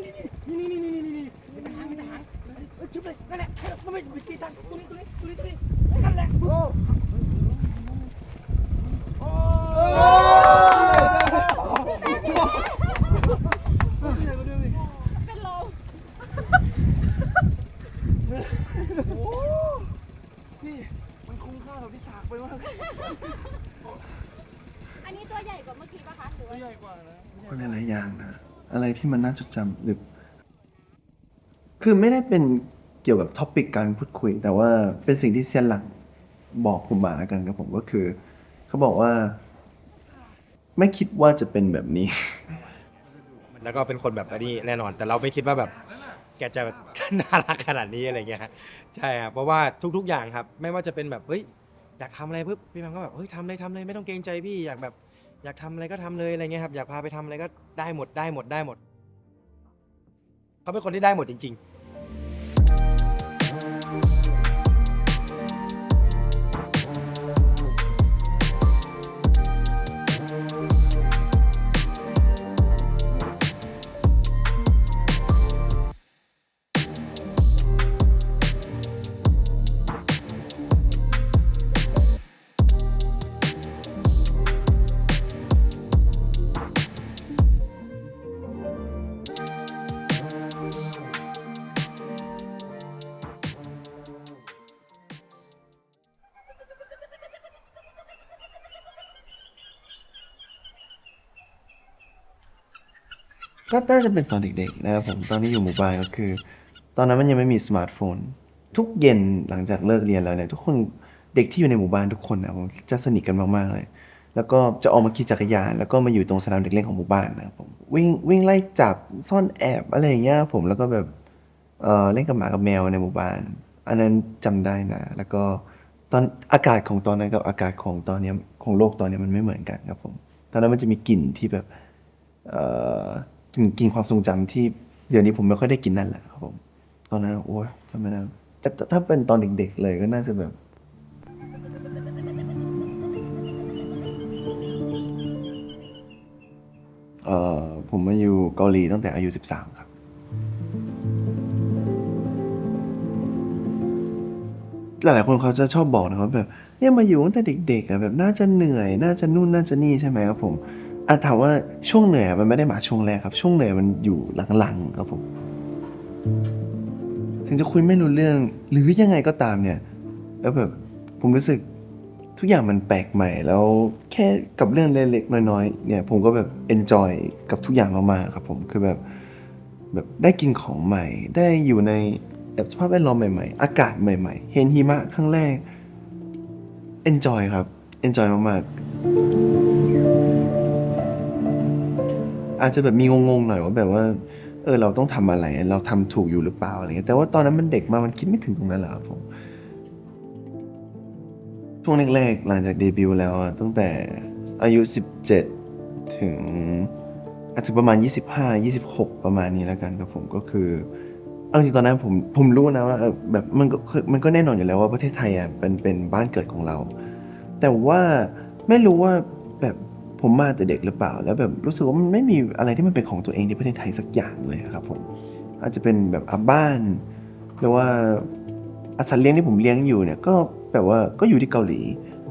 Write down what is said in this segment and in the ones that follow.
เป็นหางชุบเลยนั่นแหละมันไม่ไปตีตังตัวนี้นั่นแหละโอ้เป็นลม นี่มันคุ้มค่ากับที่สากไปมาก อันนี้ตัวใหญ่กว่าเมื่อกี้ป่ะคะหรือว่า ใหญ่กว่านะ ก็หลายๆอย่างนะอะไรที่มันน่าจดจำหรือคือไม่ได้เป็นเกี่ยวกับท็อปิกการพูดคุย แต่ว่าเป็นสิ่งที่เซียนหลังบอกผมมาแล้วกันครับผมก็คือ เขาบอกว่า ไม่คิดว่าจะเป็นแบบนี้ แล้วก็เป็นคนแบบนี้แน่นอน แต่เราไม่คิดว่าแบบแกจะ น่ารักขนาดนี้อะไรเงี้ยฮะใช่ครับเพราะว่าทุกๆอย่างครับไม่ว่าจะเป็นแบบเฮ้ยอยากทำอะไรปุ๊บพี่แมมก็แบบเฮ้ยทำเลยไม่ต้องเกรงใจพี่อยากแบบอยากทำอะไรก็ทำเลยอะไรเงี้ยครับอยากพาไปทำอะไรก็ได้หมดเขาเป็นคนที่ได้หมดจริงๆ ก็น่าจะเป็นตอนเด็กๆนะครับผมตอนนี้อยู่หมู่บ้านก็คือ ตอนนั้นมันยังไม่มีสมาร์ทโฟน ทุกเย็นหลังจากเลิกเรียนแล้วเนี่ยทุกคนเด็กที่อยู่ในหมู่บ้านทุกคนนะผมจะสนิทกันมากๆเลย แล้วก็จะออกมาขี่จักรยานแล้วก็มาอยู่ตรงสนามเด็กเล่นของหมู่บ้านนะครับผมวิ่งไล่จับซ่อนแอบอะไรอย่างเงี้ยผมแล้วก็แบบเล่นกับหมากับแมวในหมู่บ้าน อันนั้นจำได้นะแล้วก็ตอนอากาศของตอนนั้นกับอากาศของตอนเนี้ยของโลกตอนเนี้ยมันไม่เหมือนกันครับผมตอนนั้นมันจะมีกลิ่นที่แบบ ถึงกินความทรงจำที่เดี๋ยวนี้ผมไม่ค่อยได้กินนั่นแหละครับผมตอนนั้นโอ้ยจำไม่ได้แต่ถ้าเป็นตอนเด็กๆเลยก็น่าจะแบบผมมาอยู่เกาหลีตั้งแต่อายุ13ครับหลายๆคนเขาจะชอบบอกนะครับแบบเนี่ยมาอยู่ตั้งแต่เด็กๆอะแบบน่าจะเหนื่อยน่าจะนู่นน่าจะนี่ใช่ไหมครับผมถามว่าช่วงเหนื่อยมันไม่ได้มาช่วงแรกครับช่วงเหนื่อยมันอยู่หลังๆครับผม ถึงจะคุยไม่รู้เรื่องหรือยังไงก็ตามเนี่ยแล้วแบบผมรู้สึกทุกอย่างมันแปลกใหม่แล้วแค่กับเรื่องเล็กๆน้อยๆเนี่ยผมก็แบบเอนจอยกับทุกอย่างมากๆครับผมคือแบบได้กินของใหม่ได้อยู่ในแบบสภาพแวดล้อมใหม่ๆอากาศใหม่ๆเห็นหิมะครั้งแรกเอนจอยครับเอนจอยมากๆอาจจะแบบมีงงๆหน่อยว่าแบบว่าเราต้องทำอะไรเราทำถูกอยู่หรือเปล่าอะไรเงี้ยแต่ว่าตอนนั้นมันเด็กมากมันคิดไม่ถึงตรงนั้นหรอกครับผมช่วงแรกๆหลังจากเดบิวต์แล้วอะตั้งแต่อายุ17ถึงถึงประมาณ25-26ประมาณนี้แล้วกันครับผมก็คือเอาจริงๆตอนนั้นผมรู้นะว่าแบบมันก็แน่นอนอยู่แล้วว่าประเทศไทยอะเป็นบ้านเกิดของเราแต่ว่าไม่รู้ว่าแบบผมมาแต่เด็กหรือเปล่าแล้วแบบรู้สึกว่ามันไม่มีอะไรที่มันเป็นของตัวเองในประเทศไทยสักอย่างเลยอะครับผมอาจจะเป็นแบบบ้านหรือว่าสัตว์เลี้ยงที่ผมเลี้ยงอยู่เนี่ยก็แบบว่าก็อยู่ที่เกาหลี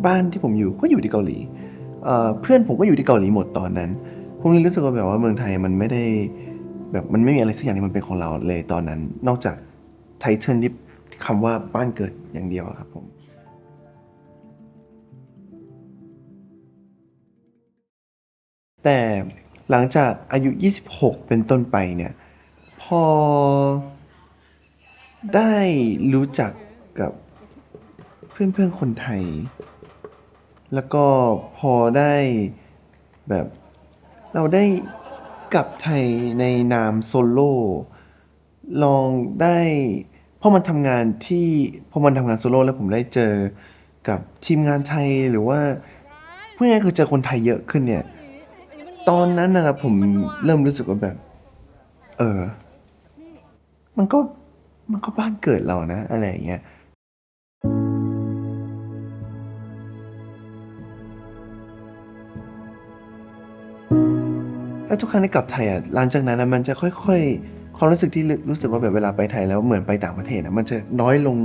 บ้านที่ผมอยู่ก็อยู่ที่เกาหลีเพื่อนผมก็อยู่ที่เกาหลีหมดตอนนั้นผมเลยรู้สึกว่าแบบว่าเมืองไทยมันไม่ได้แบบมันไม่มีอะไรสักอย่างที่มันเป็นของเราเลยตอนนั้นนอกจากไทเทิลที่คำว่าบ้านเกิดอย่างเดียวอะครับผม แต่หลังจากอายุ26เป็นต้นไปเนี่ยพอได้รู้จักกับเพื่อนๆคนไทยแล้วก็พอได้แบบเราได้กลับไทยในนามโซโล่ลองได้พอมันทำงานโซโล่แล้วผมได้เจอกับทีมงานไทยหรือว่าพูดง่ายๆคือเจอคนไทยเยอะขึ้นเนี่ยตอนนั้นนะครับผมเริ่มรู้สึกว่าแบบเออมันก็บ้านเกิดเรานะอะไรอย่างเงี้ย ก็ แล้วทุกครั้งที่กลับไทยอ่ะหลังจากนั้นนะมันจะค่อยๆความรู้สึกที่รู้สึกว่าแบบเวลาไปไทยแล้วเหมือนไปต่างประเทศนะมันจะน้อยลง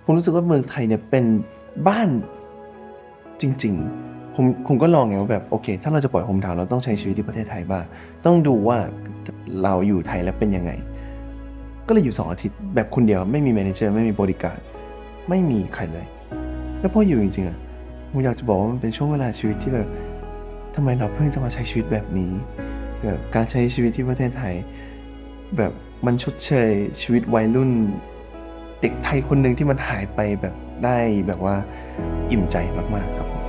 ผมรู้สึกว่าเมืองไทยเนี่ยเป็นบ้านจริงๆผมก็ลองไงว่าแบบโอเคถ้าเราจะปล่อยโฮมทาวน์เราต้องใช้ชีวิตที่ประเทศไทยบ้างต้องดูว่าเราอยู่ไทยแล้วเป็นยังไงก็เลยอยู่2 อาทิตย์แบบคนเดียวไม่มีแมเนเจอร์ไม่มีบริการไม่มีใครเลยแล้วพออยู่จริงๆอ่ะผมอยากจะบอกว่ามันเป็นช่วงเวลาชีวิตที่แบบทำไมเราเพิ่งจะมาใช้ชีวิตแบบนี้แบบการใช้ชีวิตที่ประเทศไทยแบบมันชดเชยชีวิตวัยรุ่นเด็กไทยคนหนึ่งที่มันหายไปแบบได้แบบว่าอิ่มใจมากๆครับผม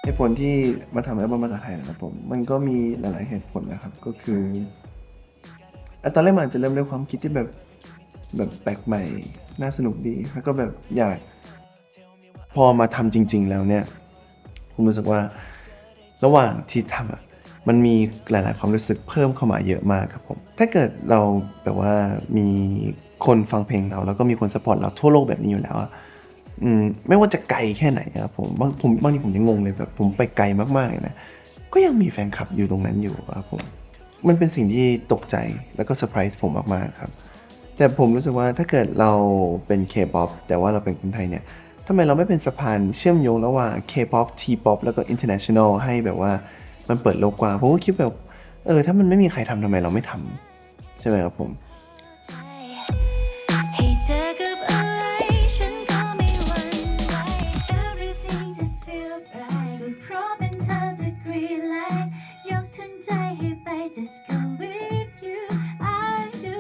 เหตุผลที่มาทำอัลบั้มภาษาไทยนะครับผมมันก็มีหลายๆเหตุผลนะครับก็คือตอนแรกมันจะเริ่มด้วยความคิดที่แบบแปลกใหม่น่าสนุกดีแล้วก็แบบอยากพอมาทำจริงๆแล้วเนี่ยผมรู้สึกว่าระหว่างที่ทำมันมีหลายๆความรู้สึกเพิ่มเข้ามาเยอะมากครับผมถ้าเกิดเราแบบว่ามีคนฟังเพลงเราแล้วก็มีคนซัพพอร์ตเราทั่วโลกแบบนี้อยู่แล้วไม่ว่าจะไกลแค่ไหนครับผมบางทีผมยังงงเลยแบบผมไปไกลมากๆนะก็ยังมีแฟนคลับอยู่ตรงนั้นอยู่ครับผมมันเป็นสิ่งที่ตกใจแล้วก็เซอร์ไพรส์ผมมากๆครับแต่ผมรู้สึกว่าถ้าเกิดเราเป็น K-pop แต่ว่าเราเป็นคนไทยเนี่ยทำไมเราไม่เป็นสะพานเชื่อมโยงระหว่าง K-pop T-pop แล้วก็ international ให้แบบว่ามันเปิดโลกกว้างผมก็คิดแบบถ้ามันไม่มีใครทำทำไมเราไม่ทำใช่ไหมครับผมให้เจอกับอะไรฉันก็ไม่หวั่นไหว Everything just feels right ก็เพราะเป็นเธอจะ green light ยกทั้งใจให้ไป just go with you I do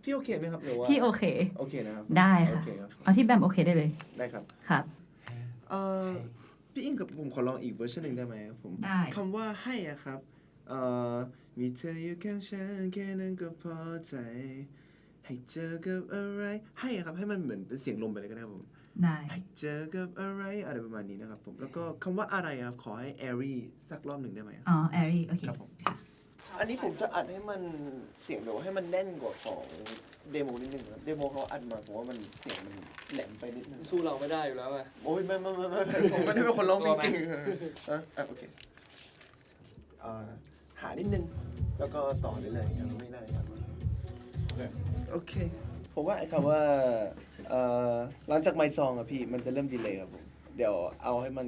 พี่โอเคไหมครับหรือว่า พี่โอเค โอเคนะครับ ได้ โอ ค่ะ เคครับ เอาที่แบมโอเคได้เลย ได้ครับ ครับ พี่อิงกับผมขอลองอีกเวอร์ชันหนึ่งได้ไหมครับผม ได้ คำว่าให้อะครับมีเธออยู่ข้างฉันแค่นั้นก็พอใจให้เจอกับอะไรให้อะครับให้มันเหมือนเป็นเสียงลมไปเลยก็ได้ครับผม ได้ ให้เจอกับอะไรอะไรประมาณนี้นะครับผมแล้วก็คำว่าอะไรครับขอให้แอรี่สักรอบหนึ่งได้ไหมครับ อ๋อ แอรี่โอเค ครับผมอันนี้ผมจะอัดให้มันเสียงแบบให้มันแน่นกว่าของเดโมนิดนึงครับเดโมเขาอัดมาผมว่ามันเสียงมันแหลมไปนิดนึง สู้เราไม่ได้อยู่แล้วอะ โอ้ยไม่ผมไม่ได้เป็นคนร้องเพลงเก่งโอเคหานิดนึงแล้วก็ต่อเรื่อยๆยังไม่ได้ครับโอเคผมว่าไอ้คำว่าหลังจากไมค์ซองอะพี่มันจะเริ่มดีเลย์ครับผมเดี๋ยวเอาให้มัน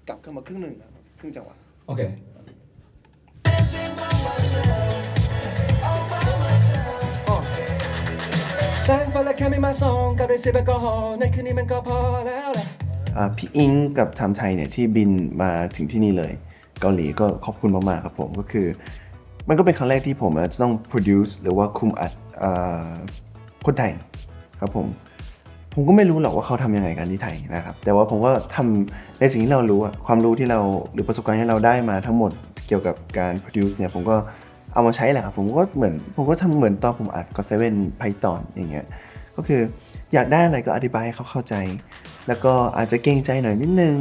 กลับขึ้นมาครึ่งหนึ่งครับครึ่งจังหวะ โอเคแสงไฟและแค่ไม่มาส่องกับด้วยเสียงแอลกอฮอล์ในคืนนี้มันก็พอแล้วแหละ พี่อิงกับไทม์ไทยเนี่ยที่บินมาถึงที่นี่เลยเกาหลีก็ขอบคุณมากๆครับผมก็คือมันก็เป็นครั้งแรกที่ผมจะต้อง produce หรือว่าคุมอัดคนไทยครับผมก็ไม่รู้หรอกว่าเขาทำยังไงกันที่ไทยนะครับแต่ว่าผมก็ทำในสิ่งที่เรารู้ความรู้ที่เราหรือประสบการณ์ที่เราได้มาทั้งหมดเกี่ยวกับการ produce เนี่ยผมก็เอามาใช้แหละครับผมก็ทำเหมือนตอนผมอัด GOT7 Python อย่างเงี้ยก็คืออยากได้อะไรก็อธิบายให้เขาเข้าใจแล้วก็อาจจะเกรงใจหน่อยนิดนึง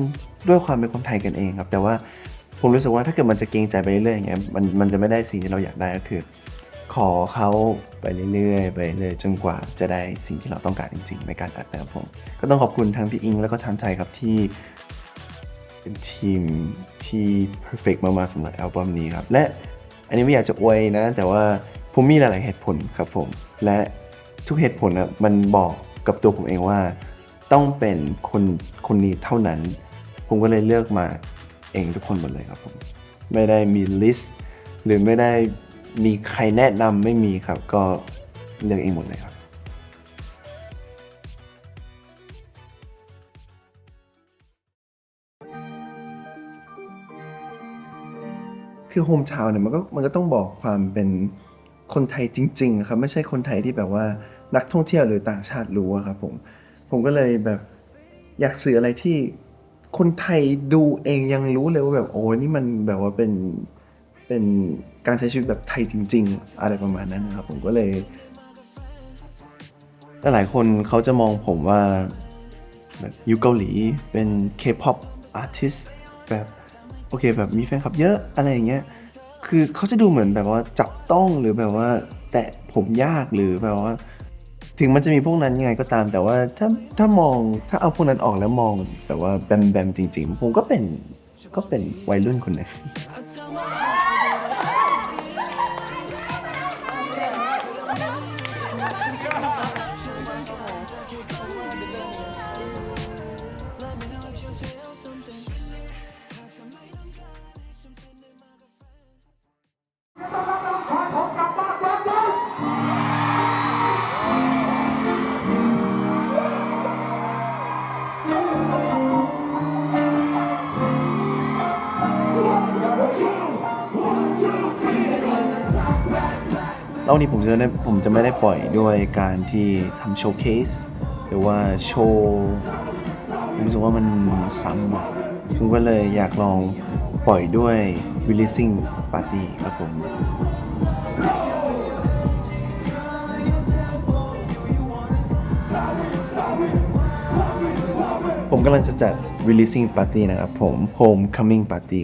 ด้วยความเป็นคนไทยกันเองครับแต่ว่าผมรู้สึกว่าถ้าเกิดมันจะเกรงใจไปเรื่อยๆอย่างเงี้ยมันจะไม่ได้สิ่งที่เราอยากได้ก็คือขอเขาไปเรื่อยๆจนกว่าจะได้สิ่งที่เราต้องการจริงๆในการอัดนะครับผมก็ต้องขอบคุณทั้งพี่อิงแล้วก็ทั้งไทยครับที่เป็นทีมที่ perfect มากๆสำหรับอัลบั้มนี้ครับและอันนี้ไม่อยากจะอวยนะแต่ว่าผมมีหลายๆเหตุผลครับผมและทุกเหตุผลมันบอกกับตัวผมเองว่าต้องเป็นคนนี้เท่านั้นผมก็เลยเลือกมาเองทุกคนหมดเลยครับผมไม่ได้มีลิสต์หรือไม่ได้มีใครแนะนำไม่มีครับก็เลือกเองหมดเลยครับคือโฮมทาวน์เนี่ยมันก็ต้องบอกความเป็นคนไทยจริงๆครับไม่ใช่คนไทยที่แบบว่านักท่องเที่ยวหรือต่างชาติรู้ครับผมก็เลยแบบอยากสื่ออะไรที่คนไทยดูเองยังรู้เลยว่าแบบโอ้นี่มันแบบว่าเป็นการใช้ชีวิตแบบไทยจริงๆอะไรประมาณนั้นนะครับผมก็เลยหลายคนเขาจะมองผมว่าแบบอยู่เกาหลีเป็น K-pop artist แบบ โอเคแบบมีแฟนคลับเยอะอะไรอย่างเงี้ยคือเขาจะดูเหมือนแบบว่าจับต้องหรือแบบว่าแตะผมยากหรือแบบว่า ถึงมันจะมีพวกนั้นยังไงก็ตาม แต่ว่าถ้ามองถ้าเอาพวกนั้นออกแล้วมองแบบว่าแบมจริงๆผมก็เป็นวัยรุ่นคนหนึง แล้ววันนี้ผมจะไม่ได้ปล่อยด้วยการที่ทำโชว์เคสหรือว่าโชว์ผมรู้สึกว่ามันซ้ำอะผมก็เลยอยากลองปล่อยด้วย releasing party ครับผมกำลังจะจัด releasing party นะครับผม homecoming party